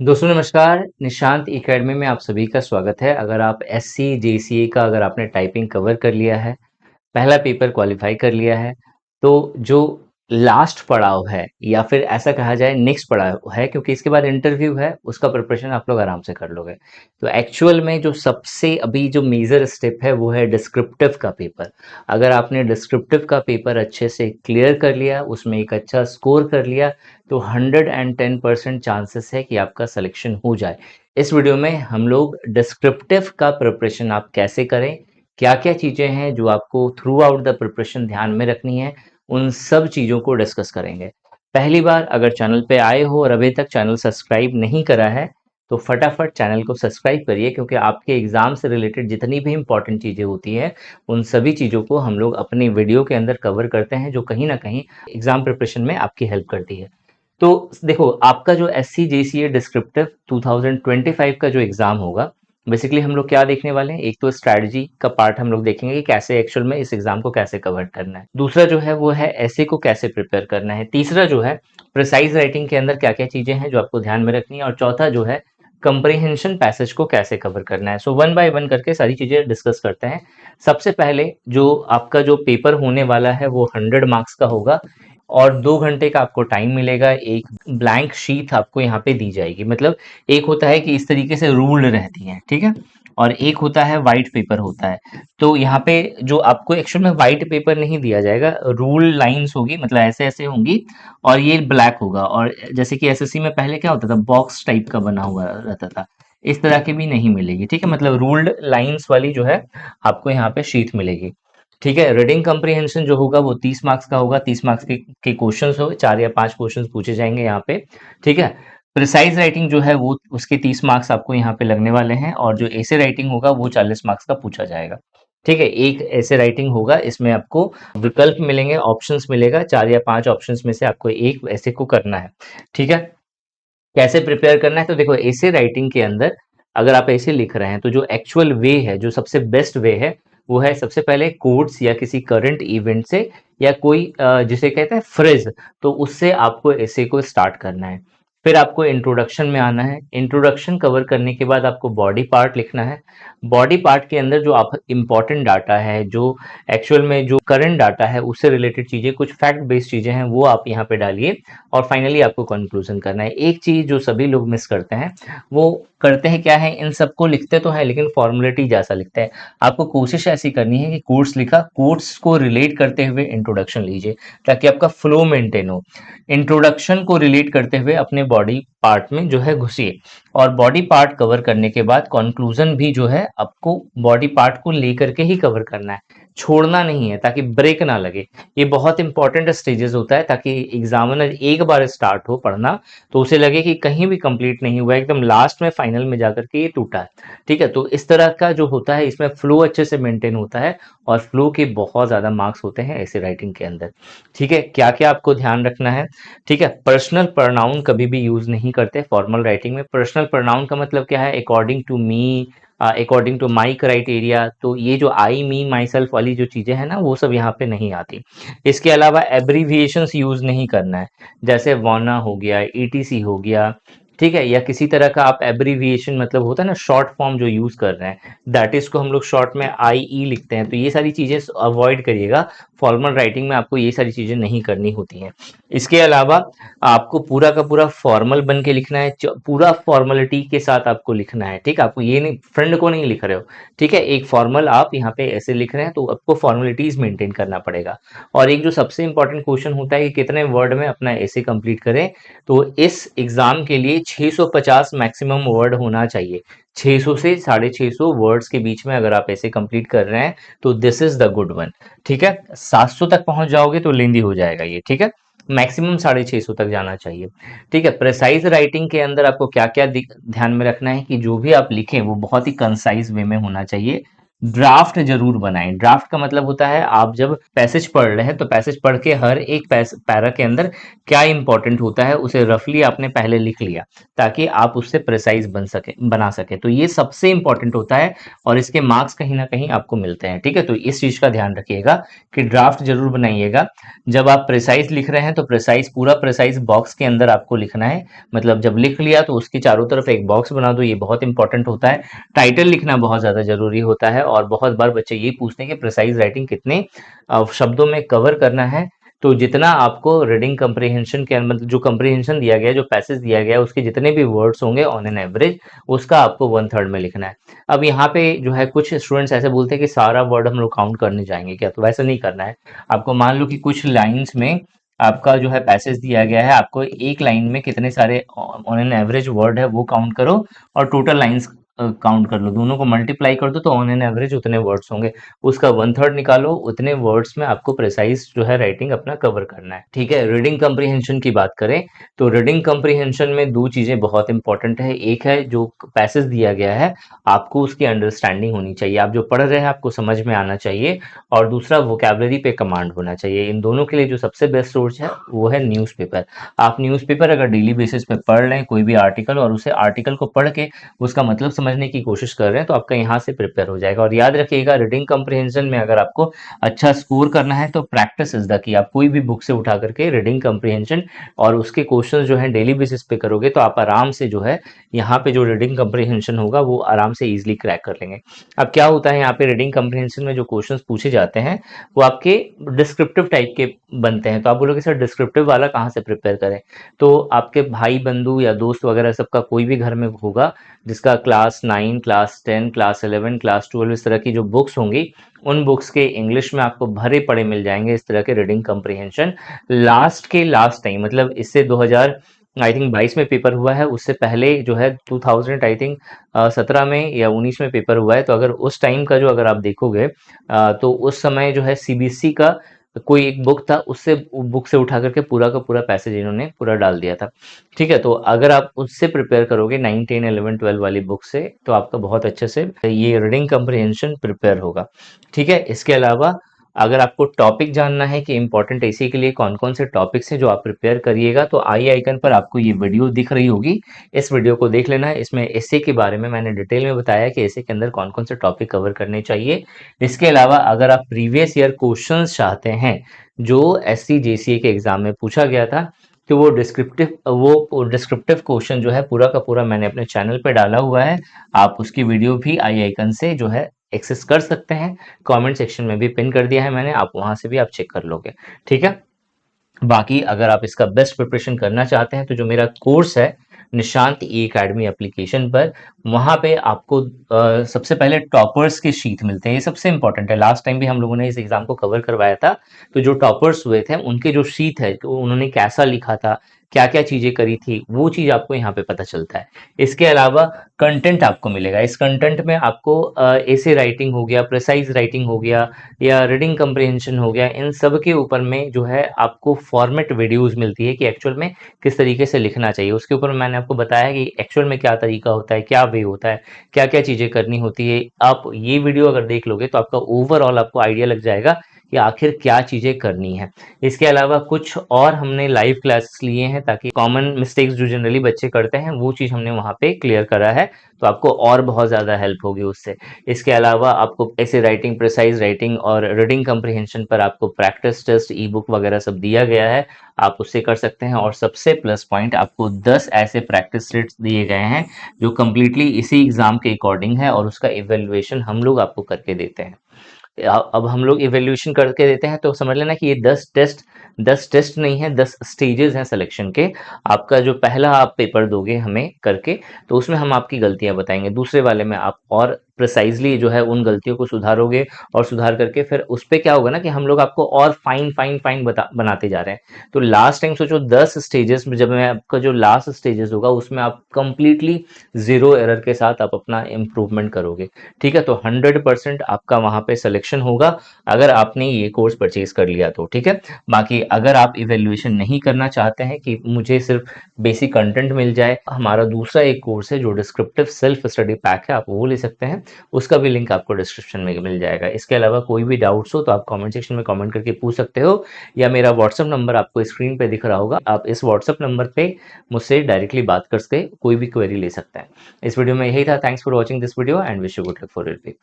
दोस्तों नमस्कार, निशांत एकेडमी में आप सभी का स्वागत है। अगर आप एससी, जेसीए का अगर आपने टाइपिंग कवर कर लिया है, पहला पेपर क्वालिफाई कर लिया है, तो जो लास्ट पड़ाव है या फिर ऐसा कहा जाए नेक्स्ट पड़ाव है क्योंकि इसके बाद इंटरव्यू है, उसका प्रिपरेशन आप लोग आराम से कर लोगे। तो एक्चुअल में जो सबसे अभी जो मेजर स्टेप है वो है डिस्क्रिप्टिव का पेपर। अगर आपने डिस्क्रिप्टिव का पेपर अच्छे से क्लियर कर लिया, उसमें एक अच्छा स्कोर कर लिया, तो 110% चांसेस है कि आपका सिलेक्शन हो जाए। इस वीडियो में हम लोग डिस्क्रिप्टिव का प्रिपरेशन आप कैसे करें, क्या-क्या चीज़ें हैं जो आपको थ्रू आउट द प्रिपरेशन ध्यान में रखनी है, उन सब चीज़ों को डिस्कस करेंगे। पहली बार अगर चैनल पे आए हो और अभी तक चैनल सब्सक्राइब नहीं करा है, तो फटाफट चैनल को सब्सक्राइब करिए क्योंकि आपके एग्ज़ाम से रिलेटेड जितनी भी इम्पोर्टेंट चीज़ें होती हैं, उन सभी चीज़ों को हम लोग अपनी वीडियो के अंदर कवर करते हैं, जो कहीं न कहीं एग्ज़ाम प्रिपरेशन में आपकी हेल्प करती है। तो देखो, आपका जो एससी जेसीए डिस्क्रिप्टिव 2025 का जो एग्ज़ाम होगा, बेसिकली हम लोग क्या देखने वाले हैं, एक तो स्ट्रैटेजी का पार्ट हम लोग देखेंगे कि कैसे एक्चुअल में इस एग्जाम को कैसे कवर करना है। दूसरा जो है वो है ऐसे को कैसे प्रिपेयर करना है। तीसरा जो है प्रिसाइज राइटिंग के अंदर क्या क्या चीजें हैं जो आपको ध्यान में रखनी है। और चौथा जो है कंप्रीहेंशन पैसेज को कैसे कवर करना है। सो वन बाय वन करके सारी चीजें डिस्कस करते हैं। सबसे पहले जो आपका जो पेपर होने वाला है वो 100 मार्क्स का होगा और 2 घंटे का आपको टाइम मिलेगा। एक ब्लैंक शीट आपको यहाँ पे दी जाएगी। मतलब एक होता है कि इस तरीके से रूल्ड रहती हैं, ठीक है, और एक होता है वाइट पेपर होता है। तो यहाँ पे जो आपको एक्चुअल में वाइट पेपर नहीं दिया जाएगा, रूल लाइंस होगी, मतलब ऐसे ऐसे होंगी और ये ब्लैक होगा। और जैसे कि एसएससी में पहले क्या होता था, बॉक्स टाइप का बना हुआ रहता था, इस तरह की भी नहीं मिलेगी, ठीक है। मतलब रूल्ड लाइंस वाली जो है आपको यहाँ पे शीट मिलेगी, ठीक है। रीडिंग कम्प्रीहेंशन जो होगा वो 30 मार्क्स का होगा। 30 मार्क्स के क्वेश्चंस हो, 4 या 5 क्वेश्चंस पूछे जाएंगे यहाँ पे, ठीक है। प्रिसाइज राइटिंग जो है वो उसके 30 मार्क्स आपको यहाँ पे लगने वाले हैं और जो ऐसे राइटिंग होगा वो 40 मार्क्स का पूछा जाएगा, ठीक है। एक ऐसे राइटिंग होगा, इसमें आपको विकल्प मिलेंगे, ऑप्शंस मिलेगा, 4 या 5 ऑप्शंस में से आपको एक ऐसे को करना है, ठीक है। कैसे प्रिपेयर करना है, तो देखो ऐसे राइटिंग के अंदर अगर आप ऐसे लिख रहे हैं तो जो एक्चुअल वे है, जो सबसे बेस्ट वे है, वो है सबसे पहले कोट्स या किसी करंट इवेंट से या कोई जिसे कहते हैं फ्रेज, तो उससे आपको ऐसे को स्टार्ट करना है। फिर आपको इंट्रोडक्शन में आना है। इंट्रोडक्शन कवर करने के बाद आपको बॉडी पार्ट लिखना है। बॉडी पार्ट के अंदर जो आप इंपॉर्टेंट डाटा है, जो एक्चुअल में जो करंट डाटा है उससे रिलेटेड चीजें, कुछ फैक्ट बेस्ड चीजें हैं, वो आप यहाँ पे डालिए। और फाइनली आपको कंक्लूजन करना है। एक चीज जो सभी लोग मिस करते हैं, वो करते हैं क्या है, इन सबको लिखते तो है लेकिन फॉर्मेलिटी जैसा लिखते हैं। आपको कोशिश ऐसी करनी है कि कोट्स लिखा, कोट्स को रिलेट करते हुए इंट्रोडक्शन लीजिए ताकि आपका फ्लो मेंटेन हो। इंट्रोडक्शन को रिलेट करते हुए अपने बॉडी पार्ट में जो है घुसिए और बॉडी पार्ट कवर करने के बाद कंक्लूजन भी जो है आपको बॉडी पार्ट को लेकर के ही कवर करना है, छोड़ना नहीं है ताकि ब्रेक ना लगे। ये बहुत इंपॉर्टेंट स्टेजेस होता है ताकि एग्जामिनर एक बार स्टार्ट हो पढ़ना तो उसे लगे कि कहीं भी कंप्लीट नहीं हुआ, एकदम लास्ट में फाइनल में जाकर के ये टूटा है, ठीक है। तो इस तरह का जो होता है इसमें फ्लो अच्छे से मेंटेन होता है और फ्लो के बहुत ज्यादा मार्क्स होते हैं ऐसे राइटिंग के अंदर, ठीक है। क्या क्या आपको ध्यान रखना है, ठीक है। पर्सनल प्रोनाउन कभी भी यूज नहीं करते फॉर्मल राइटिंग में। पर्सनल प्रोनाउन का मतलब क्या है, according to me, according to my criteria, तो ये जो आई मी माई सेल्फ वाली जो चीजें हैं ना, वो सब यहाँ पे नहीं आती। इसके अलावा एब्रीविएशंस यूज नहीं करना है, जैसे वाना हो गया, ईटीसी हो गया, ठीक है, या किसी तरह का आप एब्रीविएशन, मतलब होता है ना शॉर्ट फॉर्म जो यूज कर रहे हैं, दैट इज को हम लोग शॉर्ट में आई ई लिखते हैं, तो ये सारी चीजें अवॉइड करिएगा। फॉर्मल राइटिंग में आपको ये सारी चीजें नहीं करनी होती हैं। इसके अलावा आपको पूरा का पूरा फॉर्मल बन के लिखना है, पूरा फॉर्मेलिटी के साथ आपको लिखना है, ठीक है। आपको ये नहीं, फ्रेंड को नहीं लिख रहे हो, ठीक है, एक फॉर्मल आप यहाँ पे ऐसे लिख रहे हैं तो आपको फॉर्मेलिटीज मेंटेन करना पड़ेगा। और एक जो सबसे इंपॉर्टेंट क्वेश्चन होता है कि कितने वर्ड में अपना ऐसे कंप्लीट करें, तो इस एग्जाम के लिए 650 मैक्सिमम वर्ड होना चाहिए। 600 से 650 वर्ड्स के बीच में अगर आप ऐसे कंप्लीट कर रहे हैं तो this is the good one, ठीक है। 700 तक पहुंच जाओगे तो लेंदी हो जाएगा ये, ठीक है। मैक्सिमम 650 तक जाना चाहिए, ठीक है। प्रिसाइज राइटिंग के अंदर आपको क्या क्या ध्यान में रखना है कि जो भी आप लिखें वो बहुत ही कंसाइज वे में होना चाहिए, ड्राफ्ट जरूर बनाएं। ड्राफ्ट का मतलब होता है आप जब पैसेज पढ़ रहे हैं तो पैसेज पढ़ के हर एक पैरा के अंदर क्या इंपॉर्टेंट होता है उसे रफली आपने पहले लिख लिया, ताकि आप उससे प्रिसाइज बना सके। तो ये सबसे इंपॉर्टेंट होता है और इसके मार्क्स कहीं ना कहीं आपको मिलते हैं। ठीक है, तो इस चीज का ध्यान रखिएगा कि ड्राफ्ट जरूर बनाइएगा। जब आप प्रिसाइज लिख रहे हैं तो प्रिसाइज पूरा प्रिसाइज बॉक्स के अंदर आपको लिखना है। मतलब जब लिख लिया तो उसके चारों तरफ एक बॉक्स बना दो, ये बहुत इंपॉर्टेंट होता है। टाइटल लिखना बहुत ज़्यादा ज़रूरी होता है और बहुत बार बच्चे ये पूछते हैं कि प्रिसाइज राइटिंग कितने शब्दों में कवर करना है। तो जितना आपको रीडिंग कंप्रीहेंशन के मतलब जो कंप्रीहेंशन दिया गया है, जो पैसेज दिया गया है, उसके जितने भी वर्ड्स होंगे ऑन एन एवरेज उसका आपको 1/3 में लिखना है। अब यहाँ पे जो है कुछ स्टूडेंट्स ऐसे बोलते हैं कि सारा वर्ड हम लोग काउंट करने जाएंगे क्या, तो वैसा नहीं करना है। आपको मान लो कि कुछ लाइन्स में आपका जो है पैसेज दिया गया है, आपको एक लाइन में कितने सारे ऑन एन एवरेज वर्ड है वो काउंट करो और टोटल लाइन्स काउंट कर लो, दोनों को मल्टीप्लाई कर दो तो ऑन एन एवरेज उतने वर्ड्स होंगे। उसका 1/3 निकालो, उतने वर्ड्स में आपको प्रिसाइज जो है राइटिंग अपना कवर करना है। ठीक है, रीडिंग कंप्रीहेंशन की बात करें तो रीडिंग कंप्रीहेंशन में दो चीजें बहुत इंपॉर्टेंट है। एक है जो पैसेज दिया गया है आपको उसकी अंडरस्टैंडिंग होनी चाहिए, आप जो पढ़ रहे हैं आपको समझ में आना चाहिए। और दूसरा वोकेबलरी पे कमांड होना चाहिए। इन दोनों के लिए जो सबसे बेस्ट सोर्स है वो है न्यूज़पेपर। आप न्यूज़पेपर अगर डेली बेसिस पे पढ़ रहे हैं कोई भी आर्टिकल और उसे आर्टिकल को पढ़ के उसका मतलब समझने की कोशिश कर रहे हैं तो आपका यहाँ से प्रिपेयर हो जाएगा। और याद रखिएगा रीडिंग कंप्रीहेंशन में अगर आपको अच्छा स्कोर करना है तो प्रैक्टिस इज द की। आप कोई भी बुक से उठा करके रीडिंग कंप्रीहेंशन और उसके क्वेश्चंस जो है डेली बेसिस पे करोगे तो आप आराम से जो है यहाँ पे जो रीडिंग कंप्रीहेंशन होगा वो आराम से इजीली क्रैक कर लेंगे। अब क्या होता है यहाँ पे रीडिंग कंप्रीहेंशन में जो क्वेश्चंस पूछे जाते हैं वो आपके डिस्क्रिप्टिव टाइप के बनते हैं। तो आप बोलोगे सर डिस्क्रिप्टिव वाला कहाँ से प्रिपेयर करें, तो आपके भाई बंधु या दोस्त वगैरह सबका कोई भी घर में होगा जिसका क्लास 9 क्लास 10 क्लास 11 क्लास 12 इस तरह की जो बुक्स होंगी, उन बुक्स के इंग्लिश में आपको भरे पड़े मिल जाएंगे इस तरह के रीडिंग कंप्रीहेंशन। लास्ट के लास्ट टाइम मतलब इससे 2000 आई थिंक 22 में पेपर हुआ है, उससे पहले जो है 2000 आई थिंक 17 में या 19 में पेपर हुआ है। तो अगर उस टाइम का जो अगर आप देखोगे तो उस समय जो है सीबीएसई का कोई एक बुक था, उससे बुक से उठा करके पूरा का पूरा पैसेज इन्होंने पूरा डाल दिया था। ठीक है, तो अगर आप उससे प्रिपेयर करोगे 9 10 11 12 वाली बुक से तो आपका बहुत अच्छे से ये रीडिंग कंप्रीहेंशन प्रिपेयर होगा। ठीक है, इसके अलावा अगर आपको टॉपिक जानना है कि इंपॉर्टेंट एसी के लिए कौन कौन से टॉपिक्स हैं जो आप प्रिपेयर करिएगा तो आई आइकन पर आपको ये वीडियो दिख रही होगी, इस वीडियो को देख लेना है। इसमें एसे के बारे में मैंने डिटेल में बताया कि एसे के अंदर कौन कौन से टॉपिक कवर करने चाहिए। इसके अलावा अगर आप प्रीवियस ईयर क्वेश्चंस चाहते हैं जो एससी जेसीए के एग्जाम में पूछा गया था तो वो डिस्क्रिप्टिव क्वेश्चन जो है पूरा का पूरा मैंने अपने चैनल पे डाला हुआ है। आप उसकी वीडियो भी आई आइकन से जो है एक्सेस कर सकते हैं। कमेंट सेक्शन में भी पिन कर दिया है मैंने, आप वहां से भी आप चेक कर लोगे। ठीक है, बाकी अगर आप इसका बेस्ट प्रिपरेशन करना चाहते हैं तो जो मेरा कोर्स है निशांत ई एकेडमी एप्लीकेशन पर, वहां पे आपको सबसे पहले टॉपर्स के शीट मिलते हैं। ये सबसे इंपॉर्टेंट है, लास्ट टाइम भी हम लोगों ने इस एग्जाम को कवर करवाया था। तो जो टॉपर्स हुए थे उनके जो शीट है तो उन्होंने कैसा लिखा था, क्या क्या चीजें करी थी, वो चीज आपको यहाँ पे पता चलता है। इसके अलावा कंटेंट आपको मिलेगा, इस कंटेंट में आपको ऐसे राइटिंग हो गया, प्रिसाइज राइटिंग हो गया या रीडिंग कंप्रीहेंशन हो गया, इन सब के ऊपर में जो है आपको फॉर्मेट वीडियोस मिलती है कि एक्चुअल में किस तरीके से लिखना चाहिए। उसके ऊपर मैंने आपको बताया है कि एक्चुअल में क्या तरीका होता है, क्या वे होता है, क्या क्या चीज़ें करनी होती है। आप ये वीडियो अगर देख लोगे तो आपका ओवरऑल आपको आइडिया लग जाएगा कि आखिर क्या चीज़ें करनी है। इसके अलावा कुछ और हमने लाइव क्लासेस लिए हैं ताकि कॉमन मिस्टेक्स जो जनरली बच्चे करते हैं वो चीज़ हमने वहाँ पे क्लियर करा है, तो आपको और बहुत ज़्यादा हेल्प होगी उससे। इसके अलावा आपको ऐसे राइटिंग, प्रिसाइज राइटिंग और रीडिंग कंप्रीहेंशन पर आपको प्रैक्टिस टेस्ट, ई बुक वगैरह सब दिया गया है, आप उससे कर सकते हैं। और सबसे प्लस पॉइंट आपको 10 ऐसे प्रैक्टिस सेट्स दिए गए हैं जो कंप्लीटली इसी एग्जाम के अकॉर्डिंग है और उसका इवेल्युएशन हम लोग आपको करके देते हैं। अब हम लोग इवेल्युएशन करके देते हैं तो समझ लेना कि ये 10 टेस्ट नहीं है, 10 स्टेजेस हैं सिलेक्शन के। आपका जो पहला आप पेपर दोगे हमें करके तो उसमें हम आपकी गलतियां बताएंगे, दूसरे वाले में आप और प्रिसाइजली जो है उन गलतियों को सुधारोगे और सुधार करके फिर उस पे क्या होगा ना कि हम लोग आपको और फाइन फाइन फाइन बनाते जा रहे हैं। तो लास्ट टाइम सोचो 10 स्टेजेस में जब मैं आपका जो लास्ट स्टेजेस होगा उसमें आप कंप्लीटली जीरो एरर के साथ आप अपना इम्प्रूवमेंट करोगे। ठीक है, तो 100% आपका वहां पे सिलेक्शन होगा अगर आपने ये कोर्स परचेज कर लिया तो। ठीक है, बाकी अगर आप इवेल्युएशन नहीं करना चाहते हैं कि मुझे सिर्फ बेसिक कंटेंट मिल जाए, हमारा दूसरा एक कोर्स है जो डिस्क्रिप्टिव सेल्फ स्टडी पैक है, आप वो ले सकते हैं। उसका भी लिंक आपको डिस्क्रिप्शन में मिल जाएगा। इसके अलावा कोई भी डाउट्स हो तो आप कमेंट सेक्शन में कमेंट करके पूछ सकते हो, या मेरा व्हाट्सअप नंबर आपको स्क्रीन पे दिख रहा होगा, आप इस व्हाट्सअप नंबर पे मुझसे डायरेक्टली बात करके कोई भी क्वेरी ले सकते हैं। इस वीडियो में यही था। Thanks for watching this video and wish you good luck for your